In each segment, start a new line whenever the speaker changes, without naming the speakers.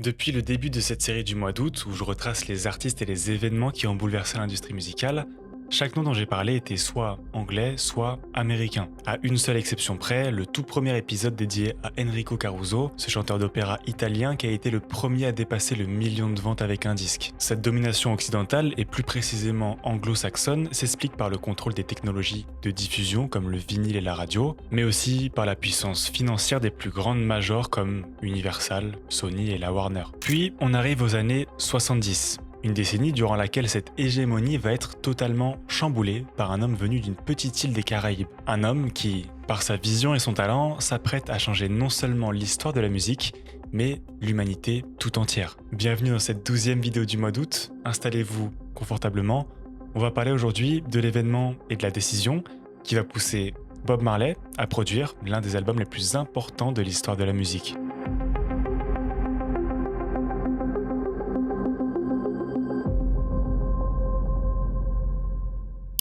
Depuis le début de cette série du mois d'août, où je retrace les artistes et les événements qui ont bouleversé l'industrie musicale, chaque nom dont j'ai parlé était soit anglais, soit américain. À une seule exception près, le tout premier épisode dédié à Enrico Caruso, ce chanteur d'opéra italien qui a été le premier à dépasser le million de ventes avec un disque. Cette domination occidentale, et plus précisément anglo-saxonne, s'explique par le contrôle des technologies de diffusion comme le vinyle et la radio, mais aussi par la puissance financière des plus grandes majors comme Universal, Sony et la Warner. Puis on arrive aux années 70. Une décennie durant laquelle cette hégémonie va être totalement chamboulée par un homme venu d'une petite île des Caraïbes. Un homme qui, par sa vision et son talent, s'apprête à changer non seulement l'histoire de la musique, mais l'humanité tout entière. Bienvenue dans cette 12e vidéo du mois d'août, installez-vous confortablement. On va parler aujourd'hui de l'événement et de la décision qui va pousser Bob Marley à produire l'un des albums les plus importants de l'histoire de la musique.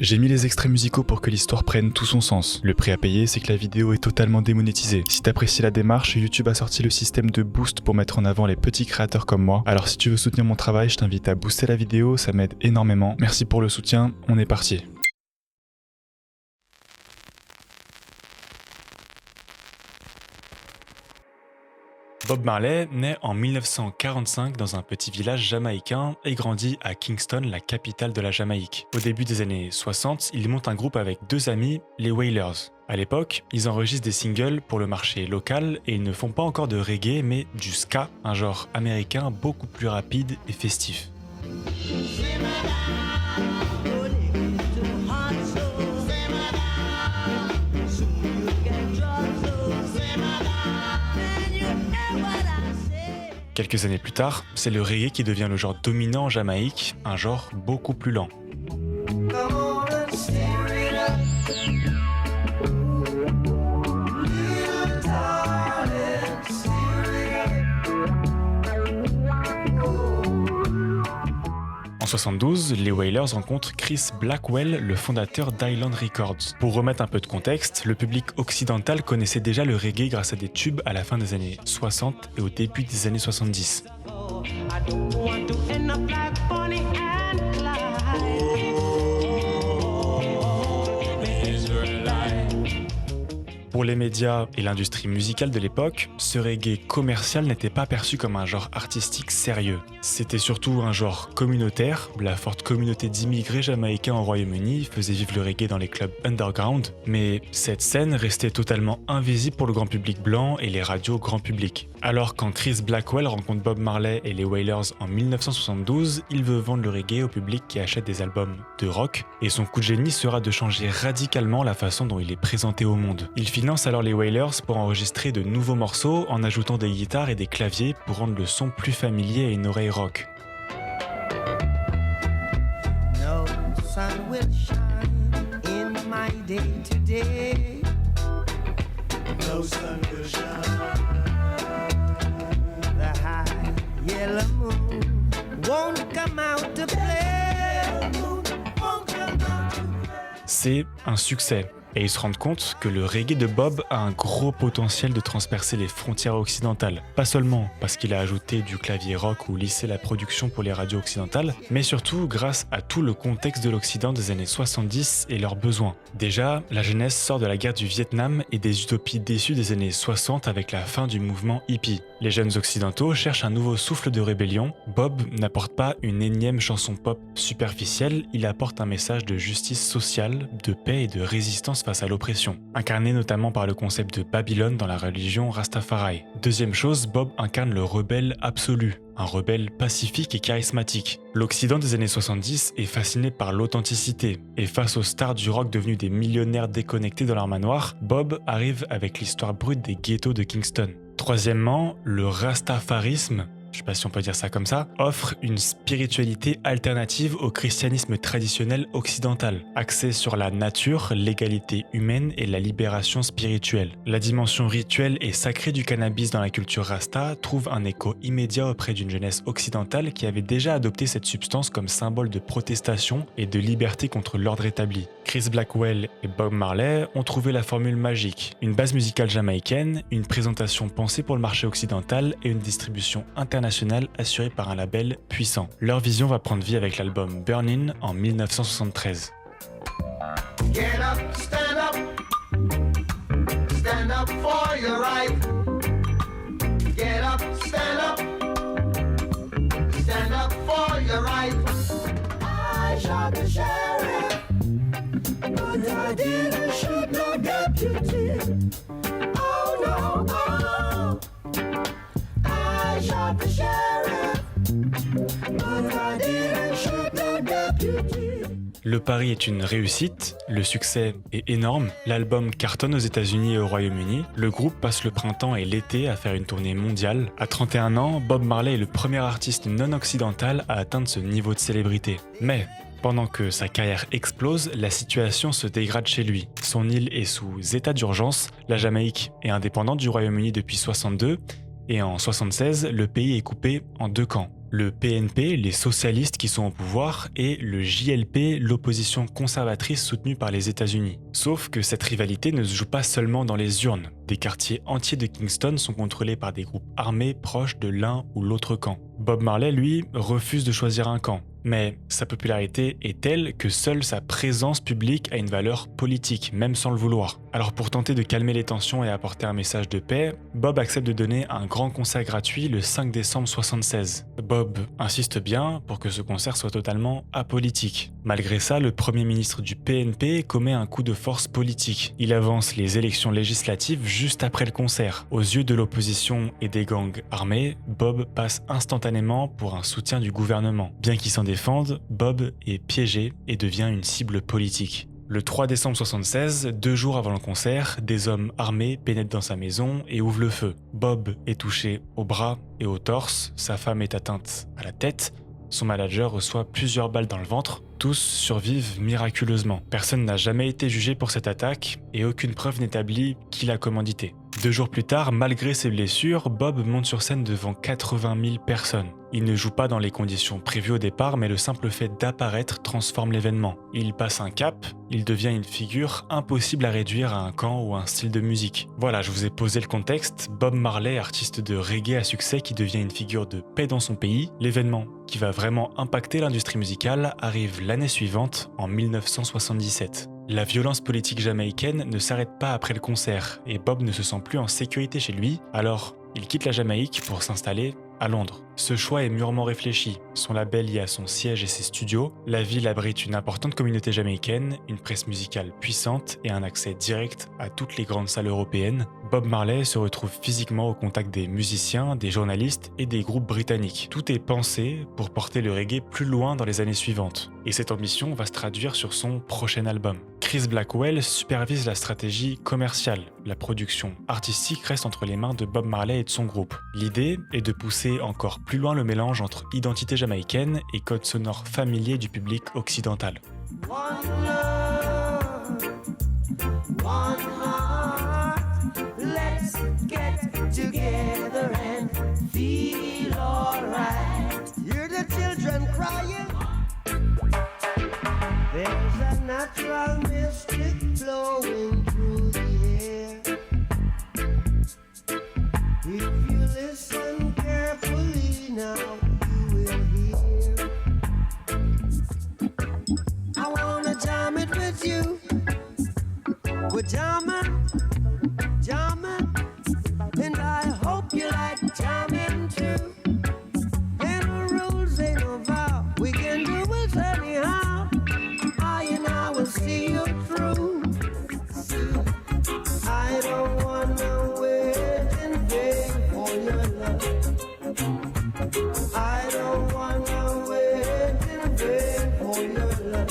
J'ai mis les extraits musicaux pour que l'histoire prenne tout son sens. Le prix à payer, c'est que la vidéo est totalement démonétisée. Si t'apprécies la démarche, YouTube a sorti le système de boost pour mettre en avant les petits créateurs comme moi. Alors si tu veux soutenir mon travail, je t'invite à booster la vidéo, ça m'aide énormément. Merci pour le soutien, on est parti. Bob Marley naît en 1945 dans un petit village jamaïcain et grandit à Kingston, la capitale de la Jamaïque. Au début des années 60, il monte un groupe avec deux amis, les Wailers. À l'époque, ils enregistrent des singles pour le marché local et ils ne font pas encore de reggae mais du ska, un genre américain beaucoup plus rapide et festif. Quelques années plus tard, c'est le reggae qui devient le genre dominant en Jamaïque, un genre beaucoup plus lent. En 72, les Wailers rencontrent Chris Blackwell, le fondateur d'Island Records. Pour remettre un peu de contexte, le public occidental connaissait déjà le reggae grâce à des tubes à la fin des années 60 et au début des années 70. Pour les médias et l'industrie musicale de l'époque, ce reggae commercial n'était pas perçu comme un genre artistique sérieux. C'était surtout un genre communautaire, la forte communauté d'immigrés jamaïcains au Royaume-Uni faisait vivre le reggae dans les clubs underground, mais cette scène restait totalement invisible pour le grand public blanc et les radios grand public. Alors quand Chris Blackwell rencontre Bob Marley et les Wailers en 1972, il veut vendre le reggae au public qui achète des albums de rock, et son coup de génie sera de changer radicalement la façon dont il est présenté au monde. Il finance alors les Wailers pour enregistrer de nouveaux morceaux en ajoutant des guitares et des claviers pour rendre le son plus familier à une oreille rock.
No sun will shine in my day today. No sun will shine. The high yellow moon won't come out to play.
C'est un succès. Et ils se rendent compte que le reggae de Bob a un gros potentiel de transpercer les frontières occidentales. Pas seulement parce qu'il a ajouté du clavier rock ou lissé la production pour les radios occidentales, mais surtout grâce à tout le contexte de l'Occident des années 70 et leurs besoins. Déjà, la jeunesse sort de la guerre du Vietnam et des utopies déçues des années 60 avec la fin du mouvement hippie. Les jeunes occidentaux cherchent un nouveau souffle de rébellion. Bob n'apporte pas une énième chanson pop superficielle, il apporte un message de justice sociale, de paix et de résistance face à l'oppression, incarné notamment par le concept de Babylone dans la religion Rastafari. Deuxième chose, Bob incarne le rebelle absolu, un rebelle pacifique et charismatique. L'Occident des années 70 est fasciné par l'authenticité, et face aux stars du rock devenus des millionnaires déconnectés dans leur manoir, Bob arrive avec l'histoire brute des ghettos de Kingston. Troisièmement, le rastafarisme, je sais pas si on peut dire ça comme ça, offre une spiritualité alternative au christianisme traditionnel occidental, axée sur la nature, l'égalité humaine et la libération spirituelle. La dimension rituelle et sacrée du cannabis dans la culture rasta trouve un écho immédiat auprès d'une jeunesse occidentale qui avait déjà adopté cette substance comme symbole de protestation et de liberté contre l'ordre établi. Chris Blackwell et Bob Marley ont trouvé la formule magique, une base musicale jamaïcaine, une présentation pensée pour le marché occidental et une distribution internationale assurée par un label puissant. Leur vision va prendre vie avec l'album Burnin' en 1973.
Get up, stand up for your right. Get up, stand up for your right. I shot the sheriff, but I didn't shoot no deputy. Oh no, oh, I shot the sheriff, but I didn't shoot no deputy.
Le pari est une réussite, le succès est énorme, l'album cartonne aux États-Unis et au Royaume-Uni, le groupe passe le printemps et l'été à faire une tournée mondiale. À 31 ans, Bob Marley est le premier artiste non occidental à atteindre ce niveau de célébrité. Mais pendant que sa carrière explose, la situation se dégrade chez lui. Son île est sous état d'urgence, la Jamaïque est indépendante du Royaume-Uni depuis 1962, et en 1976, le pays est coupé en deux camps. Le PNP, les socialistes qui sont au pouvoir, et le JLP, l'opposition conservatrice soutenue par les États-Unis. Sauf que cette rivalité ne se joue pas seulement dans les urnes. Des quartiers entiers de Kingston sont contrôlés par des groupes armés proches de l'un ou l'autre camp. Bob Marley, lui, refuse de choisir un camp. Mais sa popularité est telle que seule sa présence publique a une valeur politique, même sans le vouloir. Alors pour tenter de calmer les tensions et apporter un message de paix, Bob accepte de donner un grand concert gratuit le 5 décembre 1976. Bob insiste bien pour que ce concert soit totalement apolitique. Malgré ça, le premier ministre du PNP commet un coup de force politique. Il avance les élections législatives juste après le concert. Aux yeux de l'opposition et des gangs armés, Bob passe instantanément pour un soutien du gouvernement. Bien qu'il s'en défende, Bob est piégé et devient une cible politique. Le 3 décembre 1976, 2 jours avant le concert, des hommes armés pénètrent dans sa maison et ouvrent le feu. Bob est touché au bras et au torse, sa femme est atteinte à la tête, son manager reçoit plusieurs balles dans le ventre. Tous survivent miraculeusement. Personne n'a jamais été jugé pour cette attaque et aucune preuve n'établit qui l'a commandité. 2 jours plus tard, malgré ses blessures, Bob monte sur scène devant 80 000 personnes. Il ne joue pas dans les conditions prévues au départ, mais le simple fait d'apparaître transforme l'événement. Il passe un cap, il devient une figure impossible à réduire à un camp ou à un style de musique. Voilà, je vous ai posé le contexte. Bob Marley, artiste de reggae à succès qui devient une figure de paix dans son pays. L'événement qui va vraiment impacter l'industrie musicale arrive l'année suivante, en 1977. La violence politique jamaïcaine ne s'arrête pas après le concert et Bob ne se sent plus en sécurité chez lui, alors il quitte la Jamaïque pour s'installer à Londres. Ce choix est mûrement réfléchi. Son label y a son siège et ses studios. La ville abrite une importante communauté jamaïcaine, une presse musicale puissante et un accès direct à toutes les grandes salles européennes. Bob Marley se retrouve physiquement au contact des musiciens, des journalistes et des groupes britanniques. Tout est pensé pour porter le reggae plus loin dans les années suivantes. Et cette ambition va se traduire sur son prochain album. Chris Blackwell supervise la stratégie commerciale. La production artistique reste entre les mains de Bob Marley et de son groupe. L'idée est de pousser encore plus loin le mélange entre identité jamaïcaine et code sonore familier du public occidental.
One love, one heart. Let's get together and feel alright. Hear the children crying. There's a natural mystic flowing through the air. If you listen carefully now, you will hear. I wanna jam it with you. We're jamming, jamming, and I hope you like jamming too. Ain't no rules, ain't no vow. We can do it anyhow. I and I will see you through. I don't wanna wait in vain for your love. I don't wanna wait in vain for your love.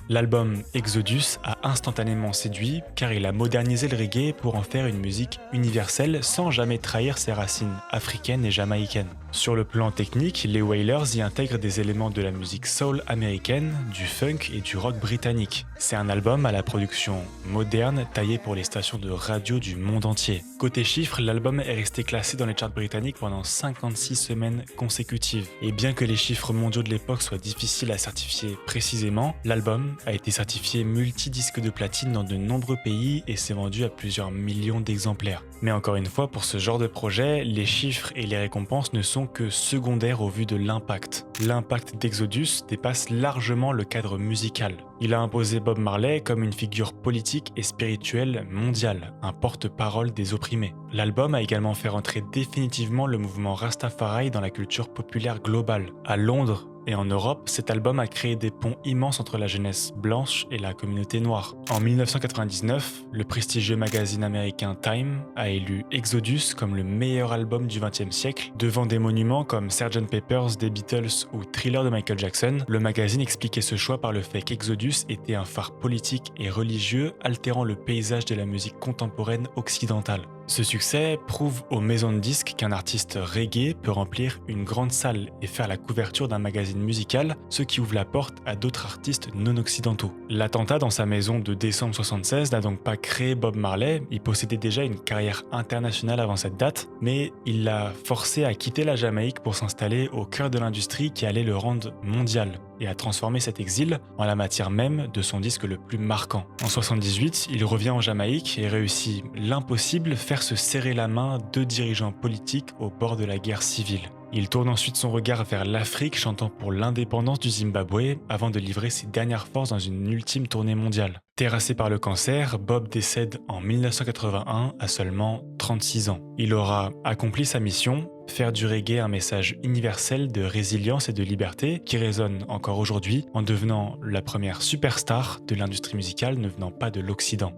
L'album Exodus a instantanément séduit car il a modernisé le reggae pour en faire une musique universelle sans jamais trahir ses racines africaines et jamaïcaines. Sur le plan technique, les Wailers y intègrent des éléments de la musique soul américaine, du funk et du rock britannique. C'est un album à la production moderne taillé pour les stations de radio du monde entier. Côté chiffres, l'album est resté classé dans les charts britanniques pendant 56 semaines consécutives. Et bien que les chiffres mondiaux de l'époque soient difficiles à certifier précisément, l'album a été certifié multi-disque de platine dans de nombreux pays et s'est vendu à plusieurs millions d'exemplaires. Mais encore une fois, pour ce genre de projet, les chiffres et les récompenses ne sont que secondaires au vu de l'impact. L'impact d'Exodus dépasse largement le cadre musical. Il a imposé Bob Marley comme une figure politique et spirituelle mondiale, un porte-parole des opprimés. L'album a également fait rentrer définitivement le mouvement Rastafari dans la culture populaire globale. À Londres et en Europe, cet album a créé des ponts immenses entre la jeunesse blanche et la communauté noire. En 1999, le prestigieux magazine américain Time a élu Exodus comme le meilleur album du XXe siècle, devant des monuments comme Sgt Pepper's des Beatles ou Thriller de Michael Jackson. Le magazine expliquait ce choix par le fait qu'Exodus était un phare politique et religieux altérant le paysage de la musique contemporaine occidentale. Ce succès prouve aux maisons de disques qu'un artiste reggae peut remplir une grande salle et faire la couverture d'un magazine musical, ce qui ouvre la porte à d'autres artistes non occidentaux. L'attentat dans sa maison de décembre 1976 n'a donc pas créé Bob Marley, il possédait déjà une carrière internationale avant cette date, mais il l'a forcé à quitter la Jamaïque pour s'installer au cœur de l'industrie qui allait le rendre mondial, et à transformer cet exil en la matière même de son disque le plus marquant. En 1978, il revient en Jamaïque et réussit l'impossible, faire se serrer la main deux dirigeants politiques au bord de la guerre civile. Il tourne ensuite son regard vers l'Afrique, chantant pour l'indépendance du Zimbabwe, avant de livrer ses dernières forces dans une ultime tournée mondiale. Terrassé par le cancer, Bob décède en 1981 à seulement 36 ans. Il aura accompli sa mission, faire du reggae un message universel de résilience et de liberté qui résonne encore aujourd'hui en devenant la première superstar de l'industrie musicale ne venant pas de l'Occident.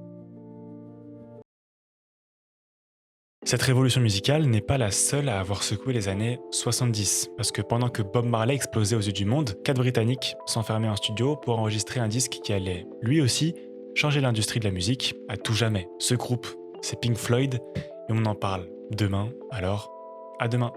Cette révolution musicale n'est pas la seule à avoir secoué les années 70, parce que pendant que Bob Marley explosait aux yeux du monde, 4 Britanniques s'enfermaient en studio pour enregistrer un disque qui allait, lui aussi, changer l'industrie de la musique à tout jamais. Ce groupe, c'est Pink Floyd, et on en parle demain, alors à demain.